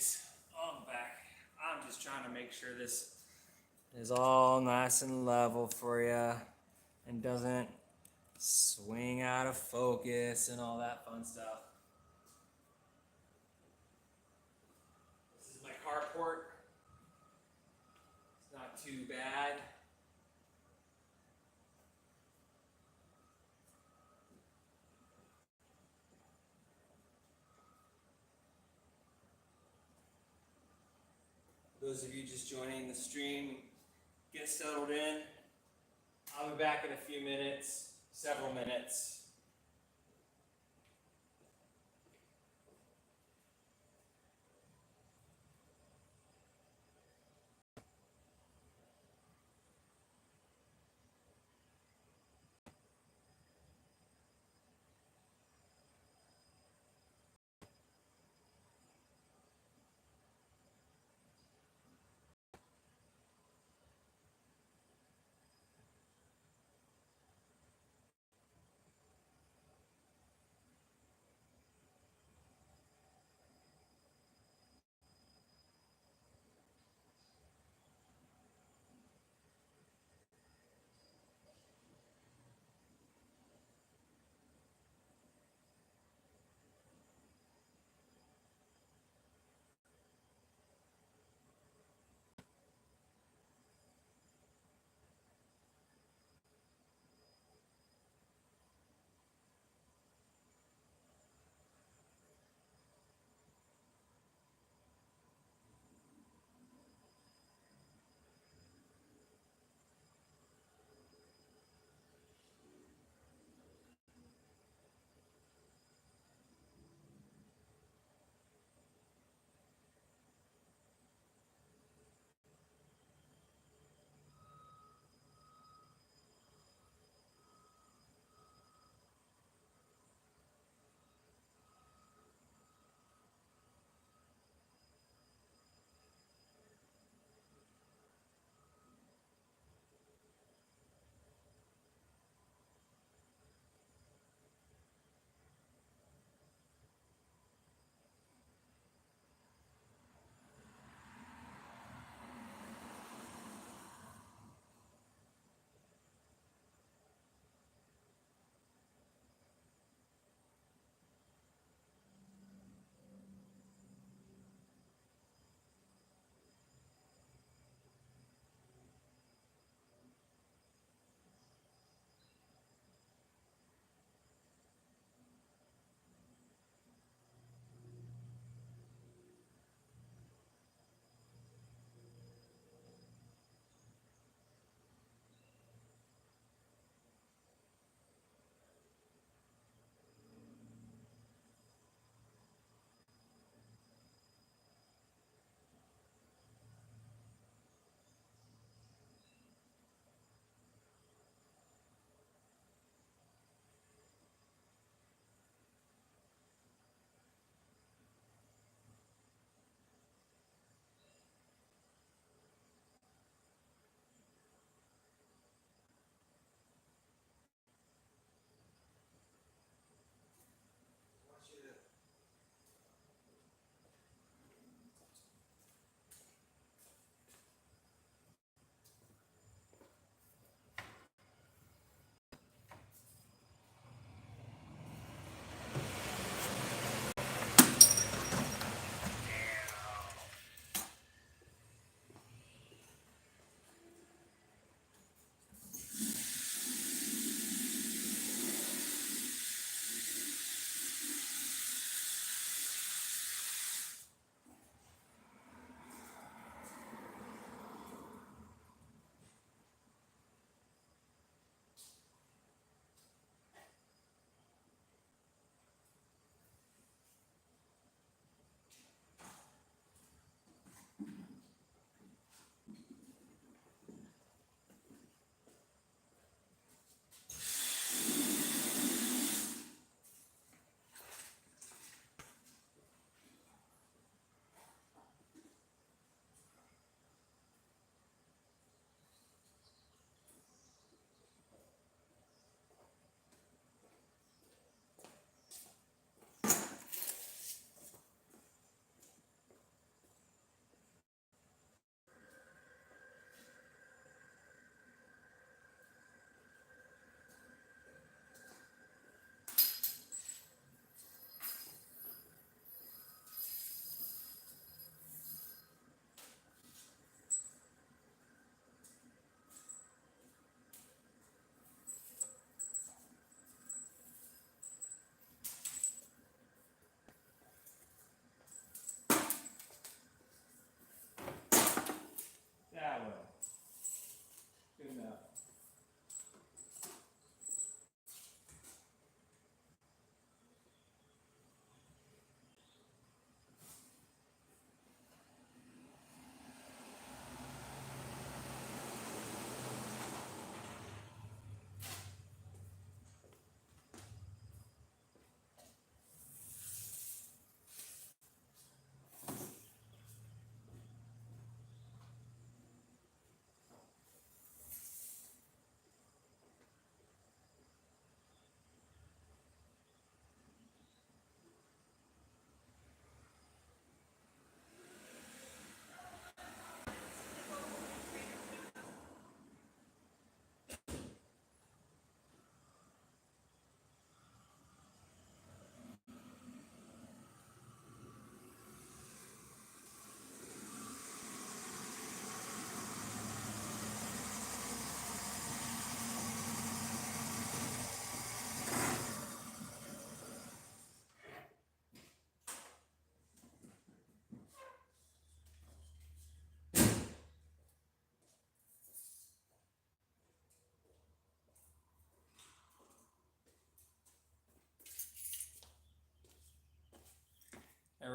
geez. Oh, I'm back. I'm just trying to make sure this is all nice and level for you and doesn't swing out of focus and all that fun stuff. This is my carport. It's not too bad. Those of you just joining the stream, get settled in. I'll be back in a few minutes, several minutes.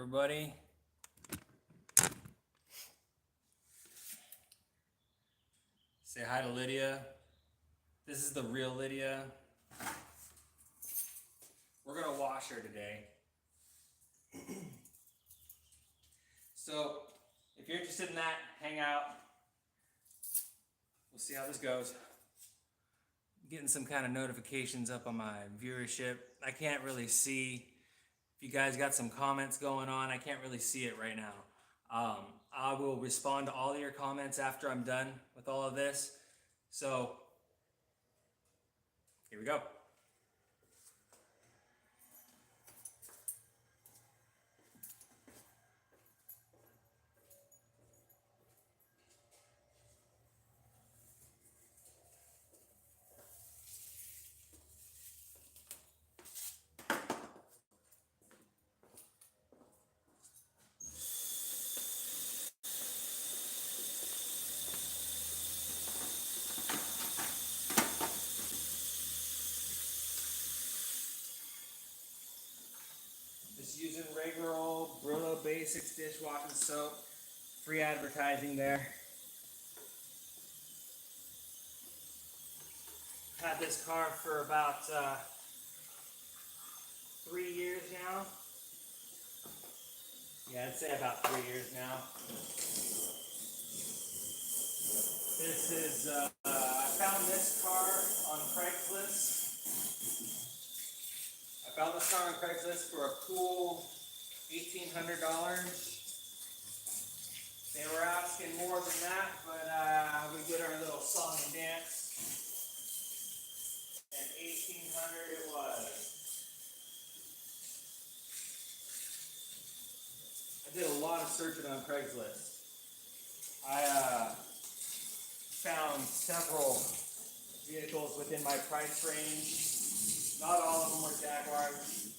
everybody. Say hi to Lydia. This is the real Lydia. We're gonna wash her today. So, if you're interested in that, hang out. We'll see how this goes. I'm getting some kind of notifications up on my viewership. I can't really see if you guys got some comments going on. I can't really see it right now. I will respond to all of your comments after I'm done with all of this. So, here we go. Just using regular old Brillo Basics dishwashing soap. Free advertising there. Had this car for about 3 years now. Yeah, I'd say about 3 years now. This is, I found this car on Craigslist. I found this car on Craigslist for a cool $1,800. They were asking more than that, but we did our little song and dance. And $1,800 it was. I did a lot of searching on Craigslist. I found several vehicles within my price range. Not all of them were Jaguars.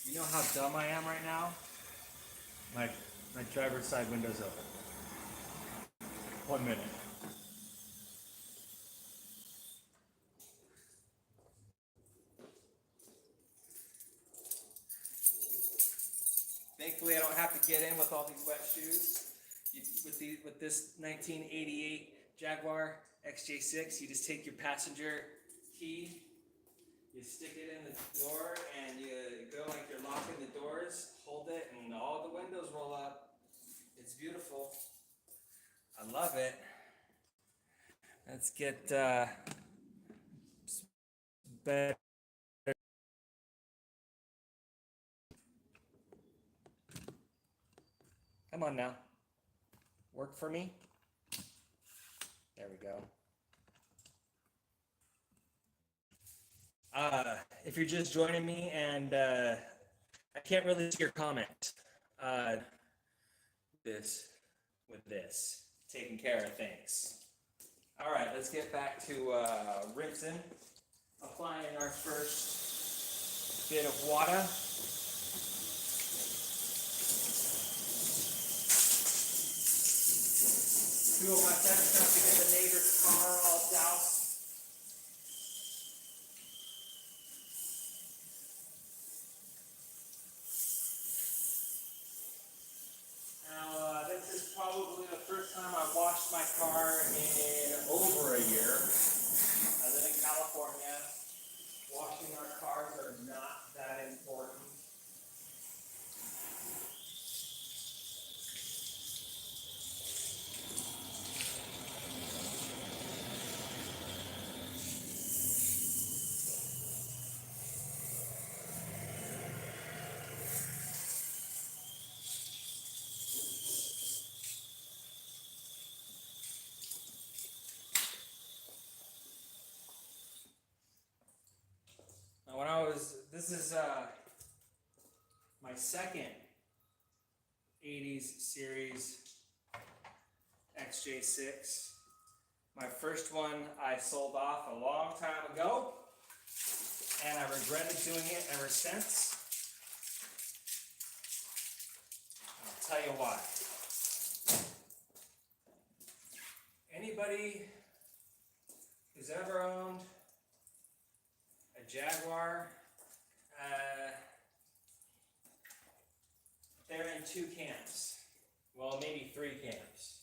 You know how dumb I am right now? My driver's side window's open. 1 minute. Thankfully, I don't have to get in with all these wet shoes. With this 1988 Jaguar XJ6, you just take your passenger key, you stick it in the door, and you go like you're locking the doors, hold it, and all the windows roll up. It's beautiful. I love it. Let's get better. Come on now. Work for me. There we go. If you're just joining me and I can't really see your comment. With this, taking care of things. All right, let's get back to rinsing, applying our first bit of water. Doing my best not to get the neighbor's car all doused. Now, this is probably the first time I've washed my car in over a year. I live in California. Washing our cars are not that important. This is my second 80s series XJ6. My first one I sold off a long time ago, and I regretted doing it ever since. I'll tell you why. Anybody who's ever owned a Jaguar they're in two camps. Well, maybe three camps.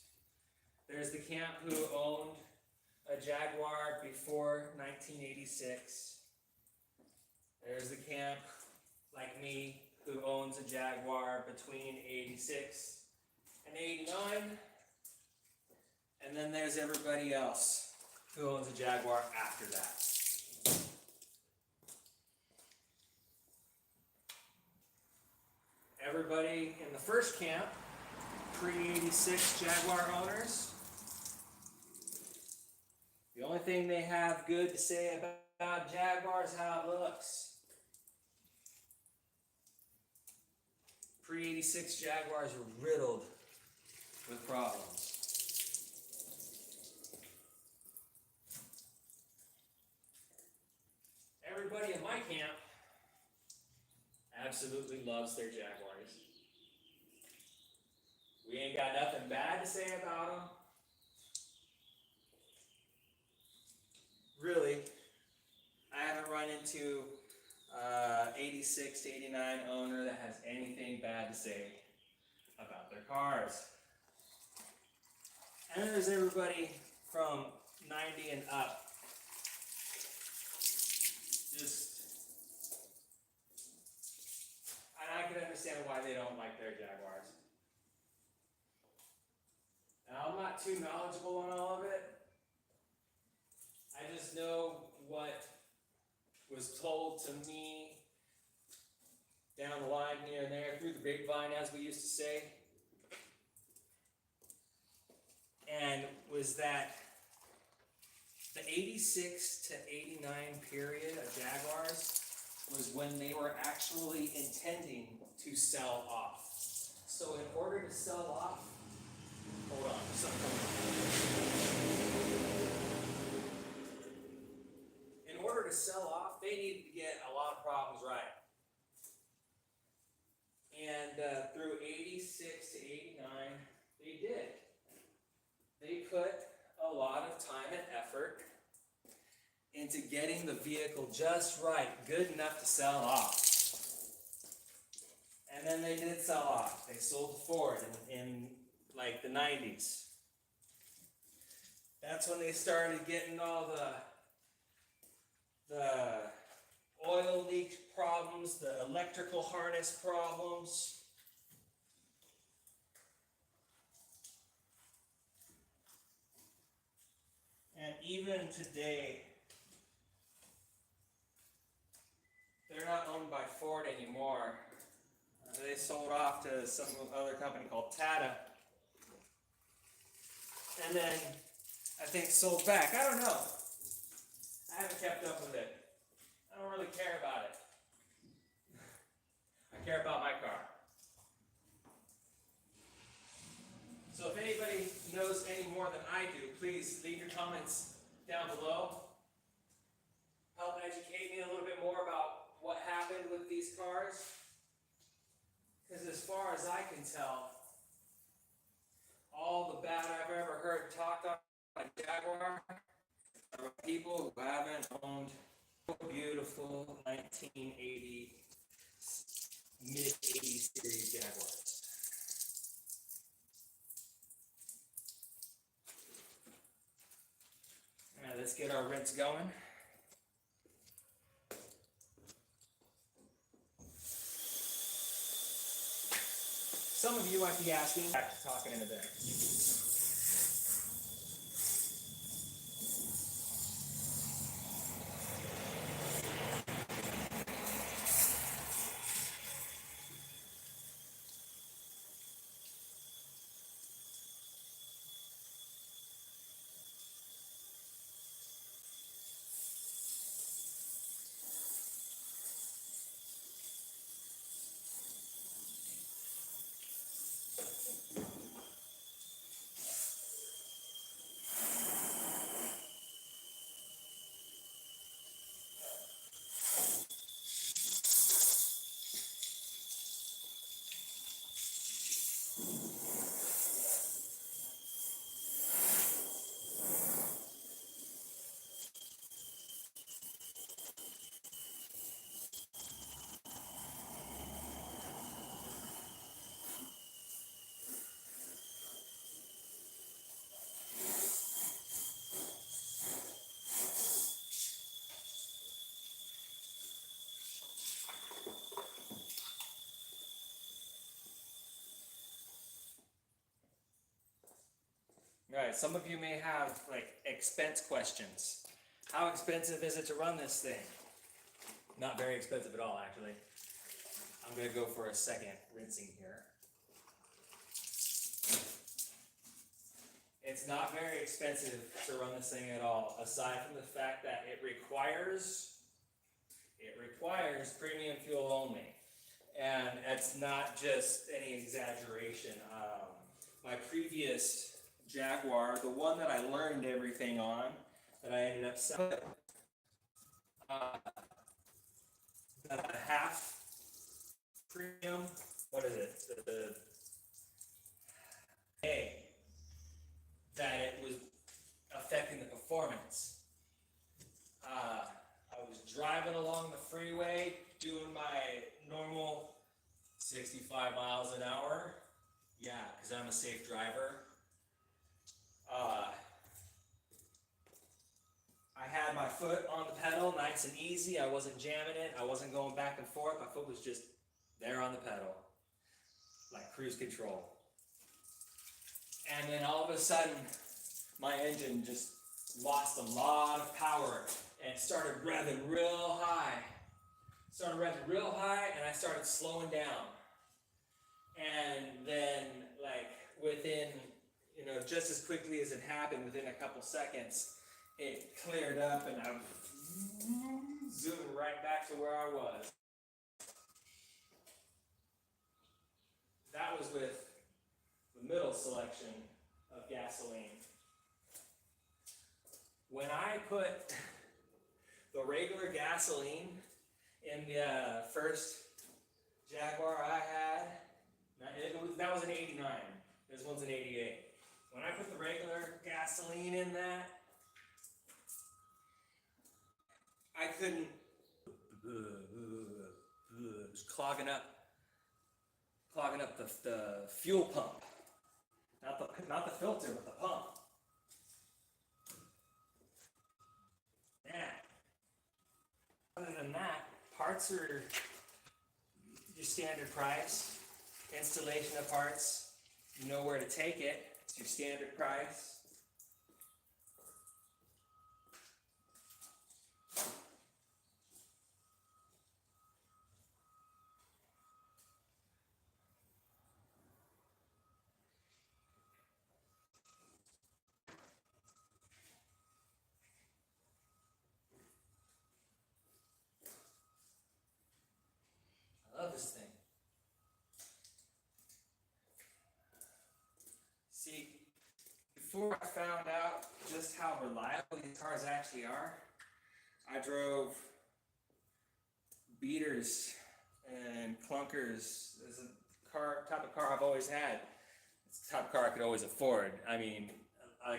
There's the camp who owned a Jaguar before 1986. There's the camp, like me, who owns a Jaguar between 86 and 89. And then there's everybody else who owns a Jaguar after that. Everybody in the first camp, pre-86 Jaguar owners, the only thing they have good to say about Jaguar is how it looks. Pre-86 Jaguars were riddled with problems. Everybody in my camp absolutely loves their Jaguars. We ain't got nothing bad to say about them. Really, I haven't run into 86 to 89 owner that has anything bad to say about their cars. And then there's everybody from 90 and up. And I can understand why they don't like their Jaguars. Now, I'm not too knowledgeable on all of it. I just know what was told to me down the line here and there, through the grapevine, as we used to say. And was that the 86 to 89 period of Jaguars was when they were actually intending to sell off. So in order to sell off, hold on, in order to sell off, they needed to get a lot of problems right. And through 86 to 89, they did. They put a lot of time and effort into getting the vehicle just right, good enough to sell off. And then they did sell off. They sold to Ford in like the 90s. That's when they started getting all the oil leak problems, the electrical harness problems. And even today, they're not owned by Ford anymore. They sold off to some other company called Tata. And then, I think sold back. I don't know. I haven't kept up with it. I don't really care about it. I care about my car. So if anybody knows any more than I do, please leave your comments down below. Help educate me a little bit more about what happened with these cars. Because as far as I can tell, all the bad I've ever heard talked on a Jaguar are people who haven't owned beautiful 1980 mid-80s series Jaguars. All right, let's get our rinse going. Some of you might be asking, back to talking in a bit. some of you may have like expense questions. How expensive is it to run this thing? Not very expensive at all, actually. I'm gonna go for a second rinsing here. It's not very expensive to run this thing at all, aside from the fact that it requires premium fuel only. And it's not just any exaggeration. My previous Jaguar, the one that I learned everything on, that I ended up selling, about a half premium, what is it? That it was affecting the performance. I was driving along the freeway, doing my normal 65 miles an hour. Yeah, because I'm a safe driver. I had my foot on the pedal, nice and easy. I wasn't jamming it. I wasn't going back and forth. My foot was just there on the pedal, like cruise control. And then all of a sudden, my engine just lost a lot of power and started revving real high. And I started slowing down. And then, like, within, just as quickly as it happened, within a couple seconds, it cleared up and I zoomed right back to where I was. That was with the middle selection of gasoline. When I put the regular gasoline in the first Jaguar I had, that was an 89. This one's an 88. When I put the regular gasoline in that, I couldn't. It was clogging up the fuel pump. Not the filter, but the pump. Yeah. Other than that, parts are your standard price. Installation of parts, you know where to take it. It's your standard price. I love this thing. See, before I found out just how reliable these cars actually are, I drove beaters and clunkers. This is the type of car I've always had. It's the type of car I could always afford. I mean,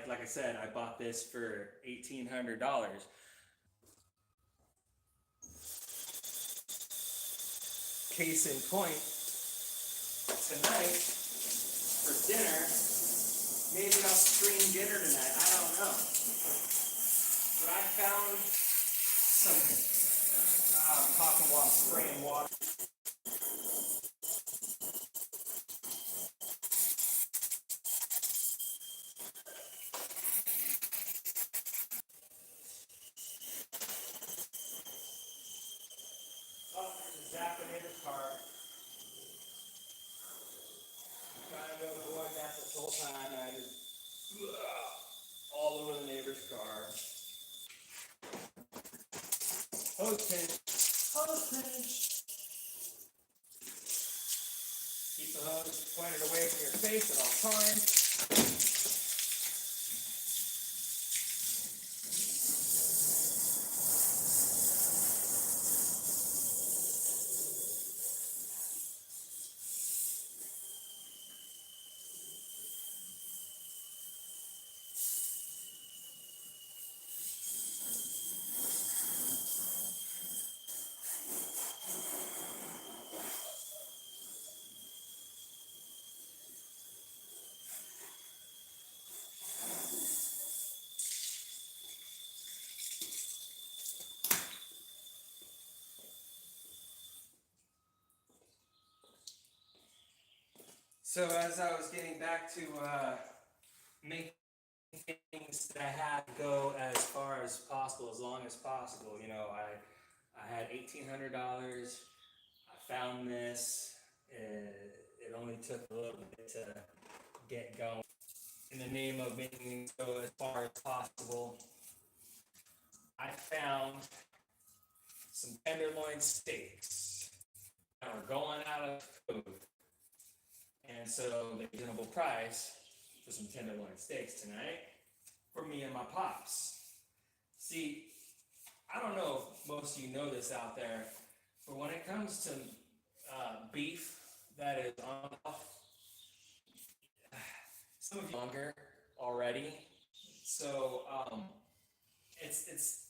like I said, I bought this for $1,800. Case in point, tonight for dinner, maybe I'll stream dinner tonight. I don't know. But I found some. I'm talking while I'm spraying water. Oh, there's a Zapinator's car. I'm trying to avoid that this whole time, and I just all over the neighbor's car. Hose pinch. Keep the hose pointed away from your face at all times. So as I was getting back to making things that I had to go as far as possible, as long as possible. You know, I had $1,800. I found this. It only took a little bit to get going. In the name of making things go as far as possible, I found some tenderloin steaks that were going out of code. And so the reasonable price for some tenderloin steaks tonight for me and my pops. See, I don't know if most of you know this out there, but when it comes to beef that is on, some of you longer already, so it's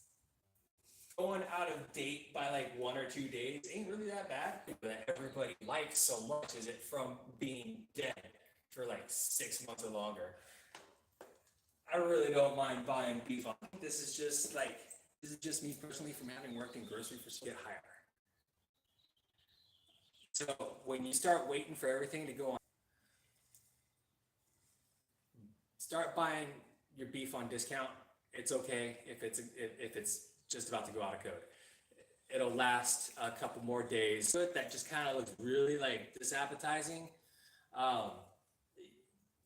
going out of date by like 1 or 2 days. Ain't really that bad. That everybody likes so much is it from being dead for like 6 months or longer. I really don't mind buying beef. I think this is just me personally from having worked in grocery for so get higher. So when you start waiting for everything to go on, start buying your beef on discount. It's okay if it's just about to go out of code. It'll last a couple more days. That just kind of looks really like disappetizing.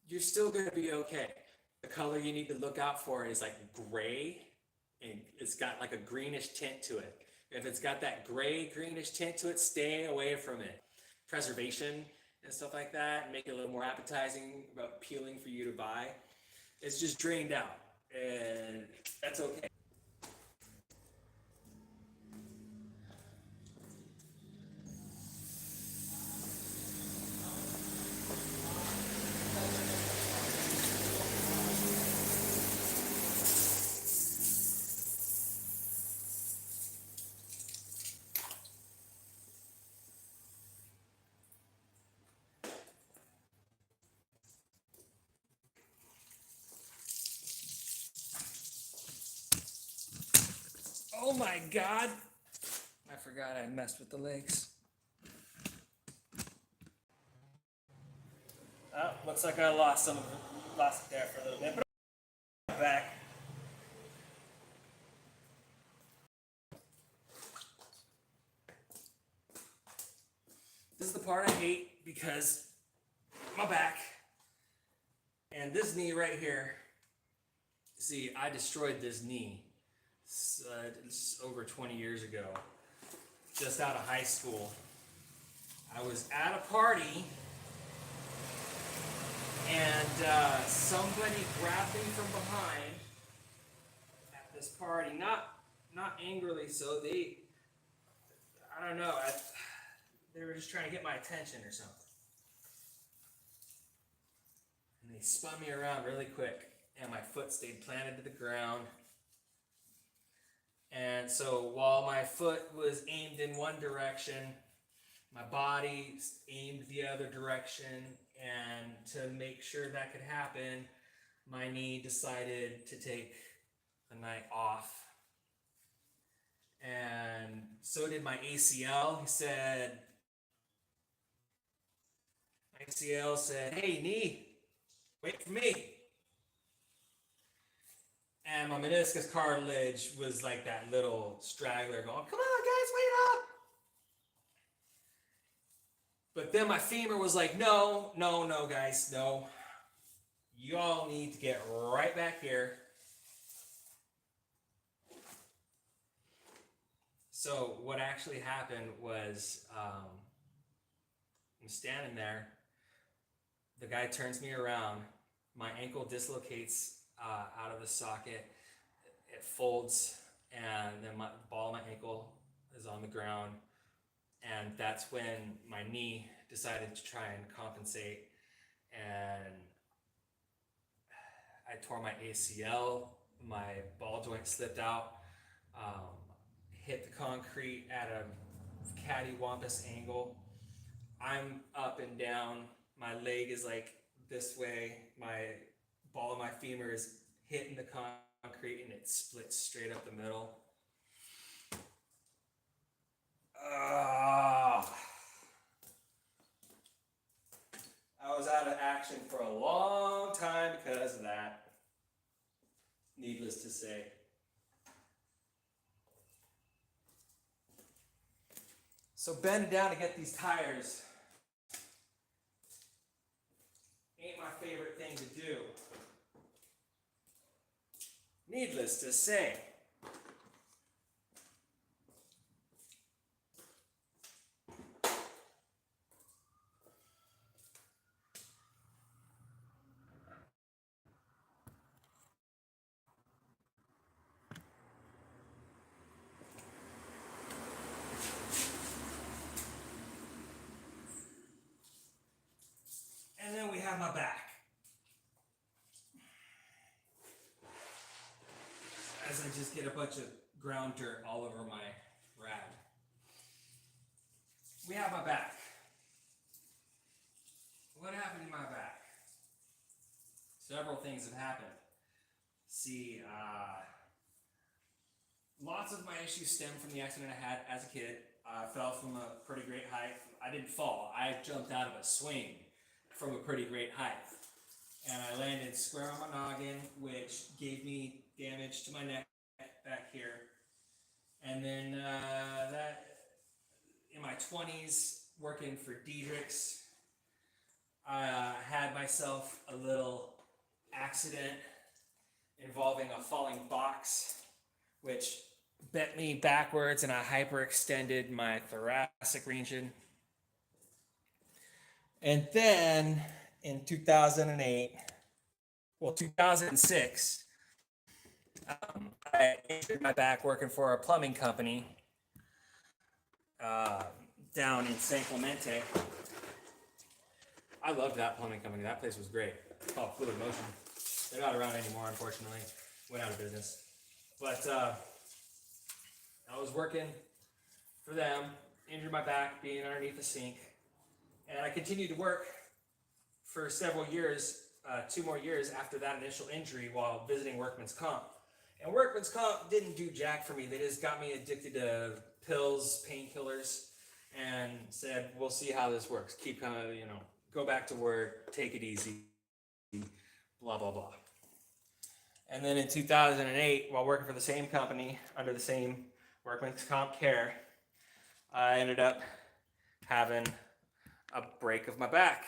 You're still going to be okay. The color you need to look out for is like gray, and it's got like a greenish tint to it. If it's got that gray greenish tint to it, stay away from it. Preservation and stuff like that, make it a little more appetizing, appealing for you to buy. It's just drained out, and that's okay. Oh my God! I forgot I messed with the legs. Oh, looks like I lost it there for a little bit, but I'm back. This is the part I hate because my back and this knee right here. See, I destroyed this knee. It's over 20 years ago, just out of high school. I was at a party and somebody grabbed me from behind at this party, not angrily, so I don't know, they were just trying to get my attention or something. And they spun me around really quick, and my foot stayed planted to the ground. And so while my foot was aimed in one direction, my body aimed the other direction, and to make sure that could happen, my knee decided to take a night off. And so did my ACL. My ACL said, "Hey, knee, wait for me." And my meniscus cartilage was like that little straggler going, "Come on, guys, wait up." But then my femur was like, no, guys, no. You all need to get right back here. So what actually happened was I'm standing there. The guy turns me around. My ankle dislocates out of the socket. It folds, and then the ball of my ankle is on the ground. And that's when my knee decided to try and compensate, and I tore my ACL, my ball joint slipped out, hit the concrete at a cattywampus angle. I'm up and down, my leg is like this way, my ball of my femur is hitting the concrete, and it splits straight up the middle. I was out of action for a long time because of that. needless to say. So bending down to get these tires ain't my favorite thing to do. Needless to say. And then we have my back. As I just get a bunch of ground dirt all over my rag. We have my back. What happened in my back? Several things have happened. See, lots of my issues stem from the accident I had as a kid. I fell from a pretty great height. I didn't fall. I jumped out of a swing from a pretty great height. And I landed square on my noggin, which gave me damage to my neck back here. And then that in my 20s, working for Diedrich's, I had myself a little accident involving a falling box, which bent me backwards and I hyperextended my thoracic region. And then in 2006, I injured my back working for a plumbing company down in San Clemente. I loved that plumbing company. That place was great. It's called Fluid Motion. They're not around anymore, unfortunately. Went out of business. But I was working for them, injured my back being underneath the sink. And I continued to work for several years, 2 more years after that initial injury while visiting Workman's Comp. And Workman's Comp didn't do jack for me. They just got me addicted to pills, painkillers, and said, we'll see how this works. Keep kind of, go back to work, take it easy, blah, blah, blah. And then in 2008, while working for the same company, under the same Workman's Comp care, I ended up having a break of my back.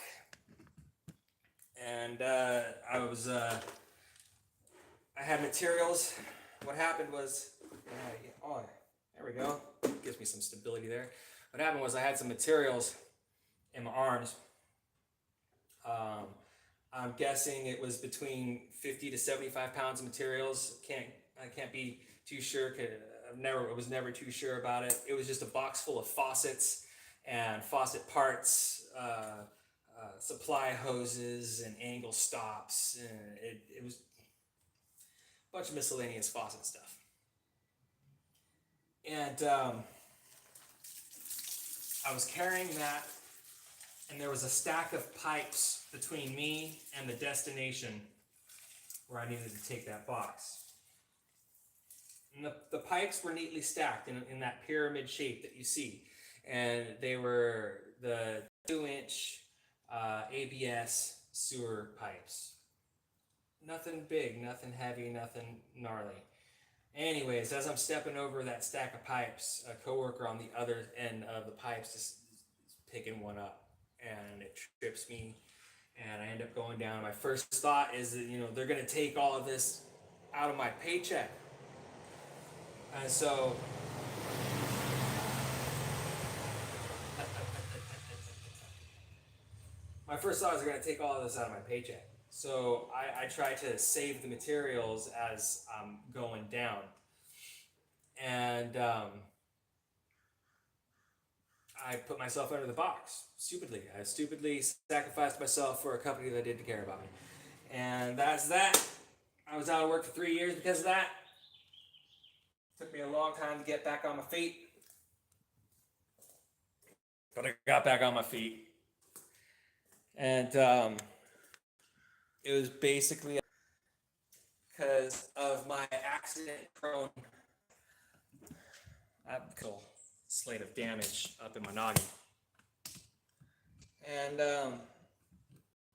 And I had materials. What happened was, there we go. Gives me some stability there. What happened was I had some materials in my arms. I'm guessing it was between 50 to 75 pounds of materials. I can't be too sure. I was never too sure about it. It was just a box full of faucets and faucet parts, supply hoses and angle stops. It was a bunch of miscellaneous faucet stuff. And I was carrying that, and there was a stack of pipes between me and the destination where I needed to take that box. And the pipes were neatly stacked in that pyramid shape that you see. And they were the 2-inch ABS sewer pipes. Nothing big, nothing heavy, nothing gnarly. Anyways, as I'm stepping over that stack of pipes, a coworker on the other end of the pipes is picking one up, and it trips me, and I end up going down. My first thought is that, they're going to take all of this out of my paycheck. And so my first thought is they're going to take all of this out of my paycheck. So I try to save the materials as I'm going down. And I put myself under the box, stupidly. I stupidly sacrificed myself for a company that didn't care about me. And that's that. I was out of work for 3 years because of that. Took me a long time to get back on my feet. But I got back on my feet. And it was basically because of my accident-prone slate of damage up in my noggin. And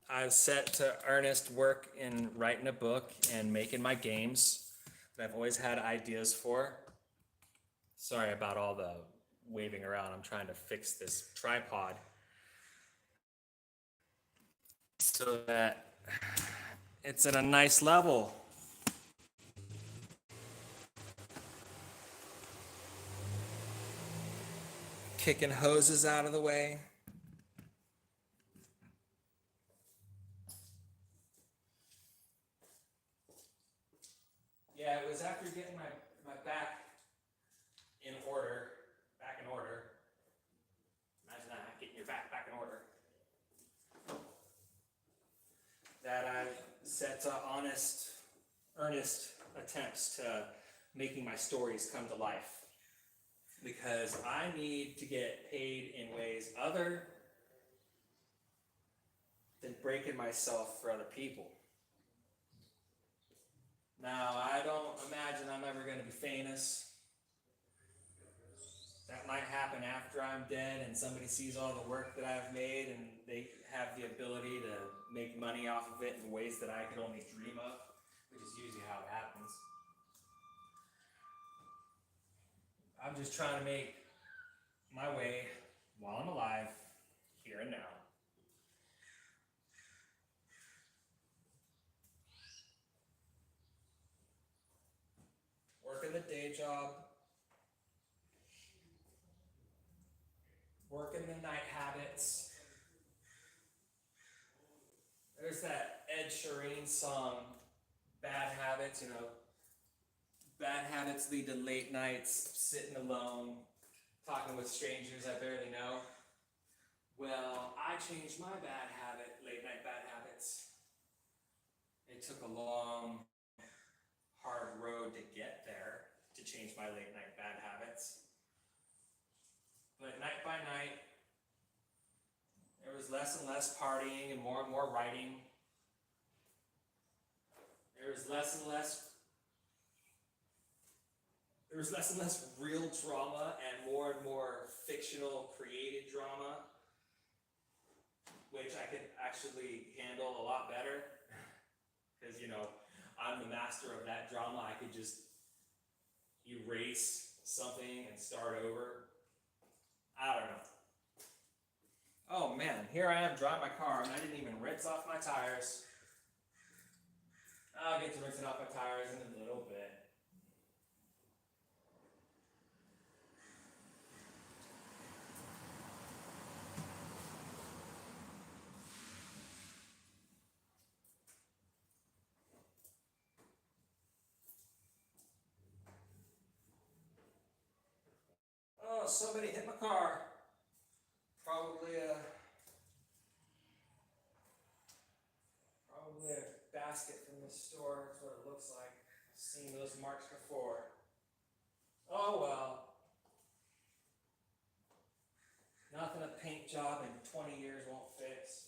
I was set to earnest work in writing a book and making my games. that I've always had ideas for. Sorry about all the waving around. I'm trying to fix this tripod so that it's at a nice level. Kicking hoses out of the way. Yeah, it was after getting my back in order, Imagine that, getting your back in order. That I set earnest attempts to making my stories come to life. Because I need to get paid in ways other than breaking myself for other people. Now, I don't imagine I'm ever going to be famous. That might happen after I'm dead and somebody sees all the work that I've made and they have the ability to make money off of it in ways that I could only dream of, which is usually how it happens. I'm just trying to make my way while I'm alive, here and now. Working the day job, working the night habits. There's that Ed Sheeran song, Bad Habits, bad habits lead to late nights, sitting alone, talking with strangers I barely know. Well, I changed my late night bad habits. It took a long, hard road to get there, to change my late night bad habits. But night by night, there was less and less partying and more writing. There was less and less real drama and more fictional created drama, which I could actually handle a lot better. Because, I'm the master of that drama. I could just erase something and start over. I don't know. Oh man, here I am driving my car and I didn't even rinse off my tires. I'll get to rinsing off my tires in a little bit. Oh, somebody hit my car. Probably a basket from the store. That's what it looks like. I've seen those marks before. Oh well. Nothing a paint job in 20 years won't fix.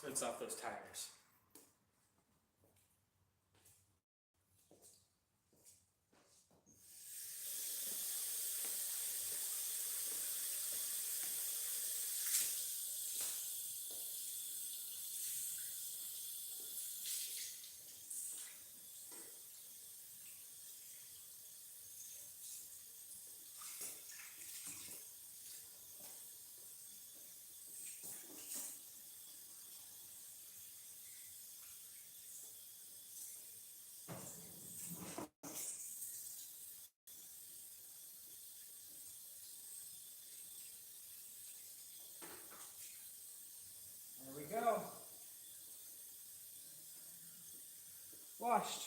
So rinse off those tires. There we go. Washed.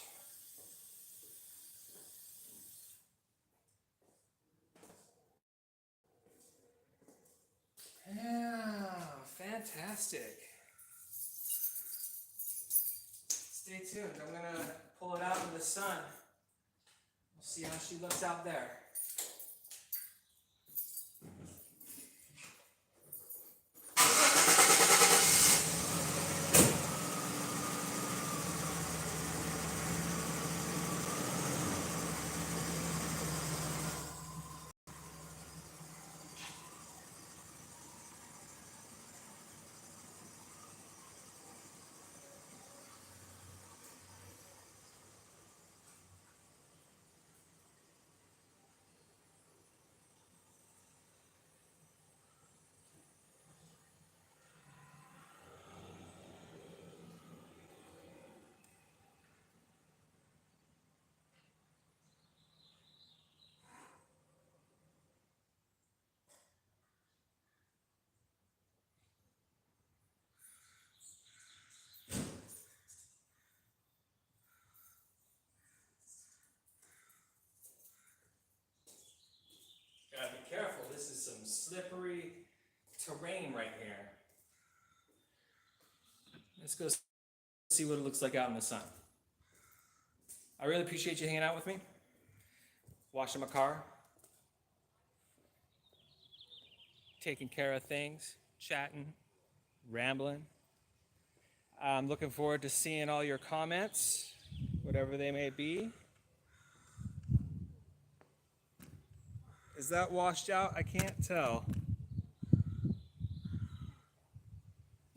Yeah, fantastic. Stay tuned. I'm going to pull it out in the sun. We'll see how she looks out there. Gotta be careful, this is some slippery terrain right here. Let's go see what it looks like out in the sun. I really appreciate you hanging out with me, washing my car, taking care of things, chatting, rambling. I'm looking forward to seeing all your comments, whatever they may be. Is that washed out? I can't tell.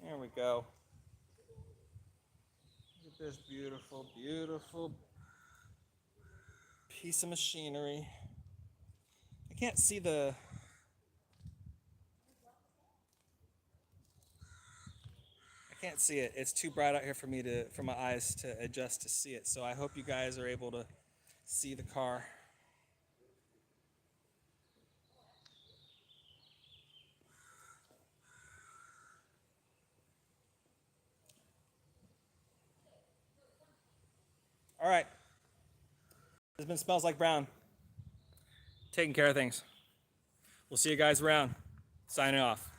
There we go. Look at this beautiful, beautiful piece of machinery. I can't see the... I can't see it. It's too bright out here for me for my eyes to adjust to see it. So I hope you guys are able to see the car. All right. Husband smells like brown. Taking care of things. We'll see you guys around. Signing off.